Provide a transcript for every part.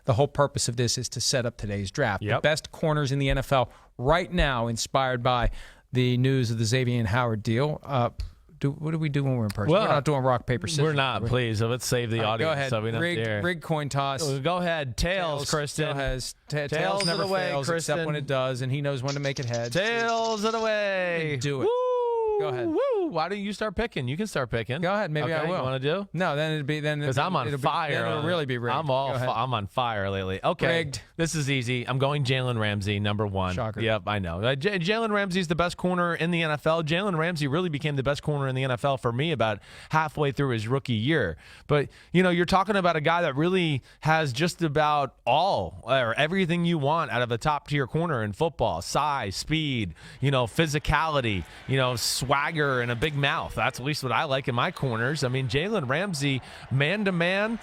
the whole purpose of this is to set up today's draft. Yep. The best corners in the NFL right now, inspired by the news of the Xavien Howard deal. What do we do when we're in person? Well, we're not doing rock, paper, scissors. We're not, please. So let's save the audience. Go ahead. So we don't Rig coin toss. Go ahead. Tails, Kristen. Tails never of the way, fails Kristen. except when it does, and he knows when to make it heads. Tails of the way. Do it. Woo! Go ahead. Woo! Why don't you start picking? You can start picking. Go ahead. Maybe I will. You want to do? No, then it'd be because I'm on fire. Then it'll really be rigged. I'm on fire lately. Okay, rigged. This is easy. I'm going Jalen Ramsey, number 1. Shocker. Yep, I know. Jalen Ramsey is the best corner in the NFL. Jalen Ramsey really became the best corner in the NFL for me about halfway through his rookie year. But you're talking about a guy that really has just about all or everything you want out of a top tier corner in football: size, speed, physicality, swagger, and a big mouth. That's at least what I like in my corners. I mean, Jalen Ramsey, man-to-man,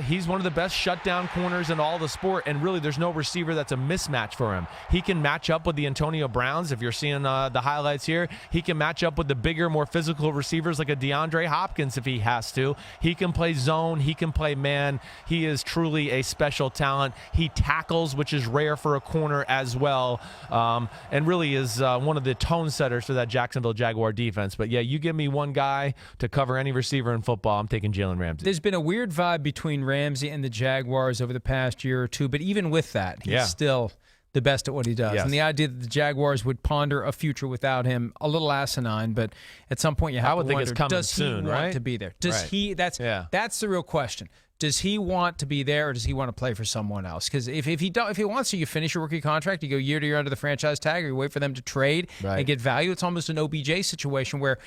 he's one of the best shutdown corners in all the sport, and really there's no receiver that's a mismatch for him. He can match up with the Antonio Browns. If you're seeing the highlights here, he can match up with the bigger, more physical receivers like a DeAndre Hopkins if he has to. He can play zone. He can play man. He is truly a special talent. He tackles, which is rare for a corner as well, and really is one of the tone setters for that Jacksonville Jaguar defense. But yeah, you give me one guy to cover any receiver in football, I'm taking Jalen Ramsey. There's been a weird vibe between Ramsey and the Jaguars over the past year or two, but even with that, he's still the best at what he does. Yes. And the idea that the Jaguars would ponder a future without him, a little asinine, but at some point you have to wonder, it's coming does soon, he want right? to be there? Does he? That's the real question. Does he want to be there, or does he want to play for someone else? Because if he wants to, you finish your rookie contract, you go year to year under the franchise tag, or you wait for them to trade and get value. It's almost an OBJ situation where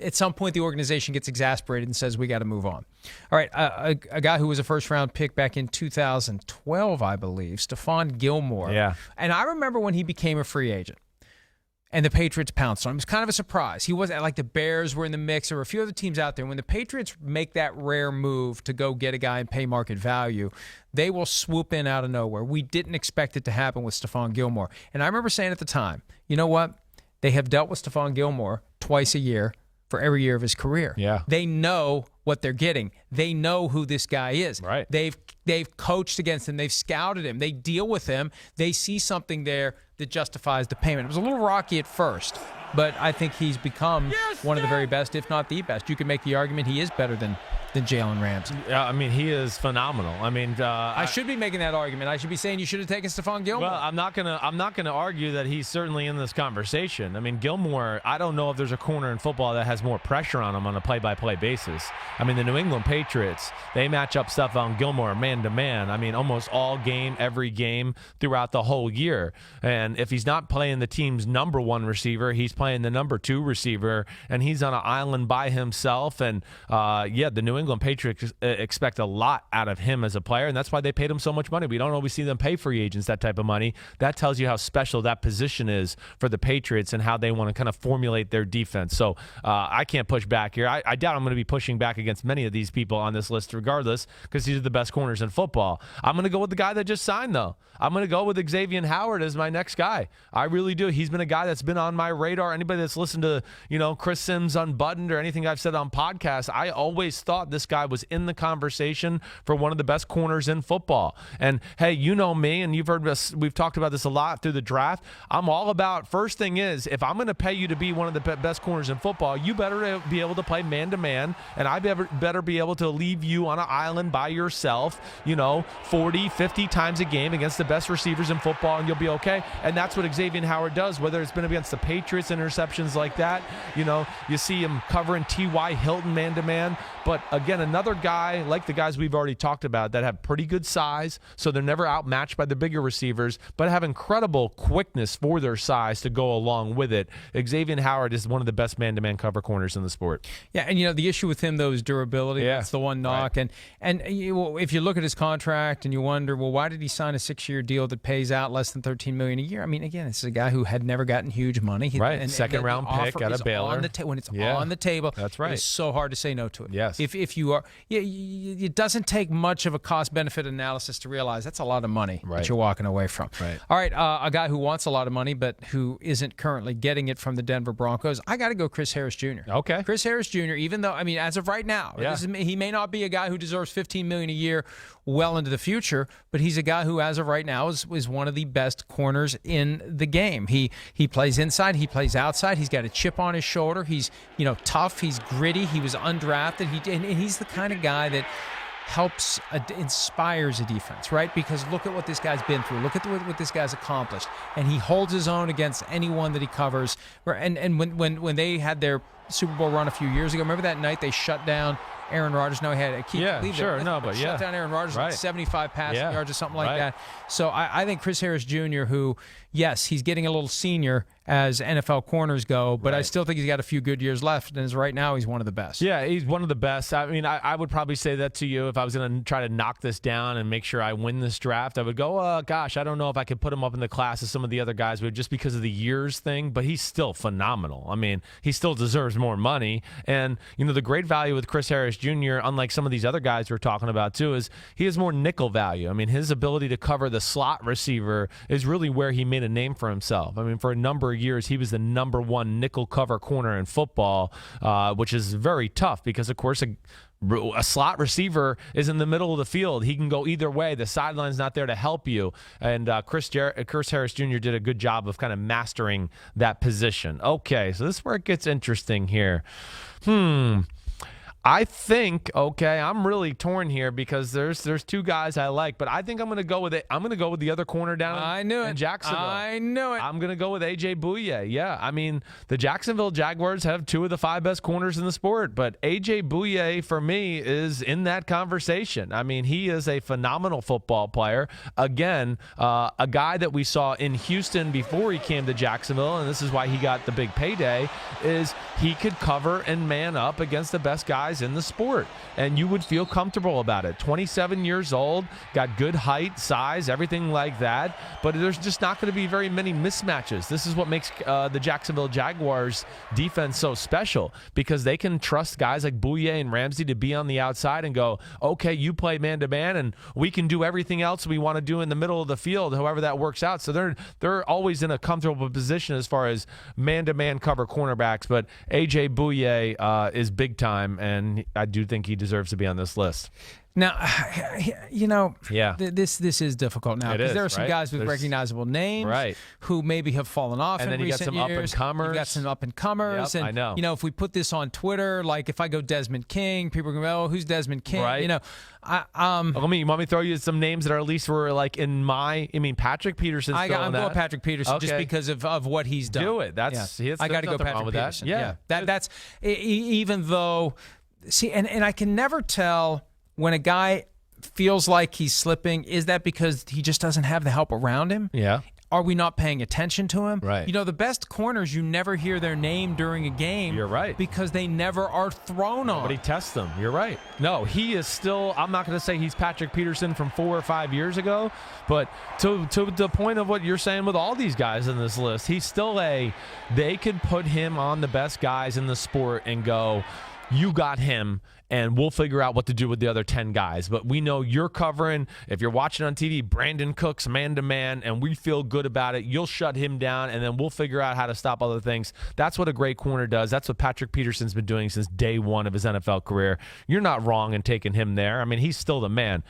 at some point the organization gets exasperated and says, we got to move on. All right, a guy who was a first-round pick back in 2012, I believe, Stephon Gilmore. Yeah. And I remember when he became a free agent. And the Patriots pounced on him. It was kind of a surprise. He wasn't like the Bears were in the mix. There were a few other teams out there. When the Patriots make that rare move to go get a guy and pay market value, they will swoop in out of nowhere. We didn't expect it to happen with Stephon Gilmore. And I remember saying at the time, you know what? They have dealt with Stephon Gilmore twice a year for every year of his career. Yeah. They know what they're getting. They know who this guy is. Right. They've coached against him. They've scouted him. They deal with him. They see something there that justifies the payment. It was a little rocky at first, but I think he's become one of the very best, if not the best. You could make the argument he is better than Jalen Ramsey. Yeah, I mean, he is phenomenal. I mean, I should be making that argument. I should be saying you should have taken Stephon Gilmore. Well, I'm not gonna argue that he's certainly in this conversation. I mean, Gilmore, I don't know if there's a corner in football that has more pressure on him on a play-by-play basis. I mean, the New England Patriots, they match up Stephon Gilmore man-to-man. I mean, almost all game, every game throughout the whole year. And if he's not playing the team's number 1 receiver, he's playing the number 2 receiver, and he's on an island by himself. And, the New England Patriots expect a lot out of him as a player, and that's why they paid him so much money. We don't always see them pay free agents that type of money. That tells you how special that position is for the Patriots and how they want to kind of formulate their defense. So I can't push back here. I doubt I'm going to be pushing back against many of these people on this list regardless, because these are the best corners in football. I'm going to go with the guy that just signed, though. I'm going to go with Xavien Howard as my next guy. I really do. He's been a guy that's been on my radar. Anybody that's listened to, Chris Simms Unbuttoned or anything I've said on podcasts, I always thought this guy was in the conversation for one of the best corners in football. And hey, you know me, and you've heard us, we've talked about this a lot through the draft. I'm all about, first thing is, if I'm going to pay you to be one of the best corners in football, you better be able to play man-to-man, and I better be able to leave you on an island by yourself, 40, 50 times a game against the best receivers in football, and you'll be okay. And that's what Xavien Howard does, whether it's been against the Patriots, interceptions like that. You see him covering T.Y. Hilton man-to-man. But again, another guy like the guys we've already talked about that have pretty good size, so they're never outmatched by the bigger receivers, but have incredible quickness for their size to go along with it. Xavien Howard is one of the best man-to-man cover corners in the sport. Yeah, and the issue with him, though, is durability. Yeah. That's the one knock. Right. And if you look at his contract and you wonder, well, why did he sign a 6-year deal that pays out less than $13 million a year? I mean, again, this is a guy who had never gotten huge money. Second-round pick out of Baylor. When it's on the table, that's right. It's so hard to say no to it. Yes. If if you are, it doesn't take much of a cost-benefit analysis to realize that's a lot of money that you're walking away from. Right. All right, a guy who wants a lot of money but who isn't currently getting it from the Denver Broncos, I got to go Chris Harris Jr. Okay. Chris Harris Jr., even though, I mean, as of right now, he may not be a guy who deserves $15 million a year well into the future, but he's a guy who, as of right now, is one of the best corners in the game. He plays inside, he plays outside, he's got a chip on his shoulder, he's tough, he's gritty, he was undrafted, and he's the kind of guy that helps, inspires a defense, right? Because look at what this guy's been through. Look at what this guy's accomplished. And he holds his own against anyone that he covers. And when they had their Super Bowl run a few years ago, remember that night they shut down Aaron Rodgers? No, he had shut down Aaron Rodgers with 75 passing yards or something like that. So I think Chris Harris Jr., who, yes, he's getting a little senior as NFL corners go, but I still think he's got a few good years left, and as right now, he's one of the best. Yeah, he's one of the best. I mean, I would probably say that to you if I was going to try to knock this down and make sure I win this draft. I would go, gosh, I don't know if I could put him up in the class as some of the other guys would just because of the years thing, but he's still phenomenal. I mean, he still deserves more money, and, the great value with Chris Harris Jr., unlike some of these other guys we're talking about too, is he has more nickel value. I mean, his ability to cover the slot receiver is really where he made a name for himself. I mean, for a number of years, he was the number one nickel cover corner in football, which is very tough because, of course, a slot receiver is in the middle of the field. He can go either way. The sideline's not there to help you. And Chris Harris Jr. did a good job of kind of mastering that position. Okay, so this is where it gets interesting here. I think, I'm really torn here because there's two guys I like, but I think I'm going to go with it. I'm going to go with the other corner down in Jacksonville. I knew it. I'm going to go with A.J. Bouye. Yeah, I mean, the Jacksonville Jaguars have two of the 5 best corners in the sport, but A.J. Bouye, for me, is in that conversation. I mean, he is a phenomenal football player. Again, a guy that we saw in Houston before he came to Jacksonville, and this is why he got the big payday, is he could cover and man up against the best guys in the sport, and you would feel comfortable about it. 27 years old, got good height, size, everything like that, but there's just not going to be very many mismatches. This is what makes the Jacksonville Jaguars defense so special, because they can trust guys like Bouye and Ramsey to be on the outside and go, okay, you play man-to-man, and we can do everything else we want to do in the middle of the field, however that works out. So they're always in a comfortable position as far as man-to-man cover cornerbacks, but A.J. Bouye is big time, and I do think he deserves to be on this list. Now, this is difficult now because there are some guys with recognizable names who maybe have fallen off and in recent years. And then you got some up-and-comers. You got some up-and-comers. Yep, and, I know. If we put this on Twitter, like if I go Desmond King, people are going to go, who's Desmond King? Right. You want me to throw you some names that are at least were like in Patrick Peterson's I'm going Patrick Peterson just because of what he's done. Do it. I got to go Patrick Peterson. Yeah. That's even though, and I can never tell when a guy feels like he's slipping, is that because he just doesn't have the help around him? Yeah. Are we not paying attention to him? Right. The best corners, you never hear their name during a game. You're right. Because they never are thrown on. Nobody tests them. You're right. No, he is still, I'm not going to say he's Patrick Peterson from 4 or 5 years ago, but to the point of what you're saying with all these guys in this list, he's still they could put him on the best guys in the sport and go, you got him, and we'll figure out what to do with the other 10 guys. But we know you're covering, if you're watching on TV, Brandon Cooks man-to-man, and we feel good about it. You'll shut him down, and then we'll figure out how to stop other things. That's what a great corner does. That's what Patrick Peterson's been doing since day one of his NFL career. You're not wrong in taking him there. I mean, he's still the man.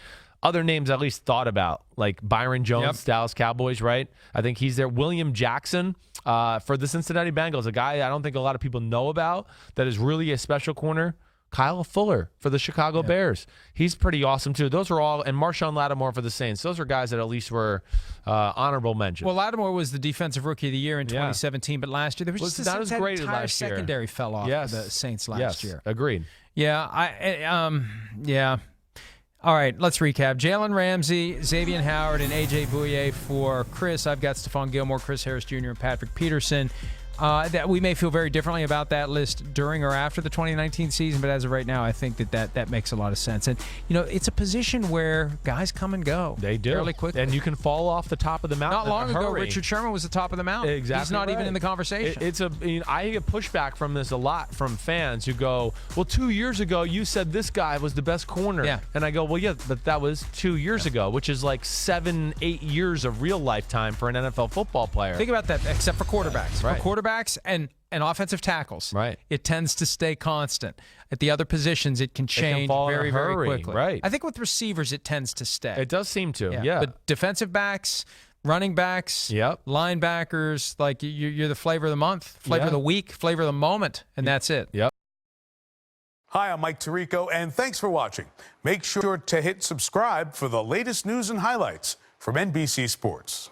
Other names I at least thought about, like Byron Jones, Dallas Cowboys, right? I think he's there. William Jackson for the Cincinnati Bengals, a guy I don't think a lot of people know about that is really a special corner. Kyle Fuller for the Chicago Bears. He's pretty awesome, too. Those are all, and Marshawn Lattimore for the Saints. Those are guys that at least were honorable mentions. Well, Lattimore was the Defensive Rookie of the Year in 2017, but last year there was just not as great as last year. Secondary fell off for the Saints last year. Agreed. Yeah, All right, let's recap. Jalen Ramsey, Xavien Howard, and A.J. Bouye for Chris. I've got Stephon Gilmore, Chris Harris Jr., and Patrick Peterson. That we may feel very differently about that list during or after the 2019 season, but as of right now, I think that makes a lot of sense. And, it's a position where guys come and go. They do. Fairly quickly. And you can fall off the top of the mountain. Not long ago, Richard Sherman was the top of the mountain. Exactly. He's not even in the conversation. I get pushback from this a lot from fans who go, well, 2 years ago, you said this guy was the best corner. Yeah. And I go, well, yeah, but that was 2 years ago, which is like 7-8 years of real lifetime for an NFL football player. Think about that, except for quarterbacks. Right. For quarterbacks and offensive tackles, right, it tends to stay constant. At the other positions, it can change very quickly. Right. I think with receivers, it tends to stay. It does seem to, yeah. But defensive backs, running backs, linebackers, like you're the flavor of the month, flavor of the week, flavor of the moment, and that's it. Yep. Hi, I'm Mike Tirico, and thanks for watching. Make sure to hit subscribe for the latest news and highlights from NBC Sports.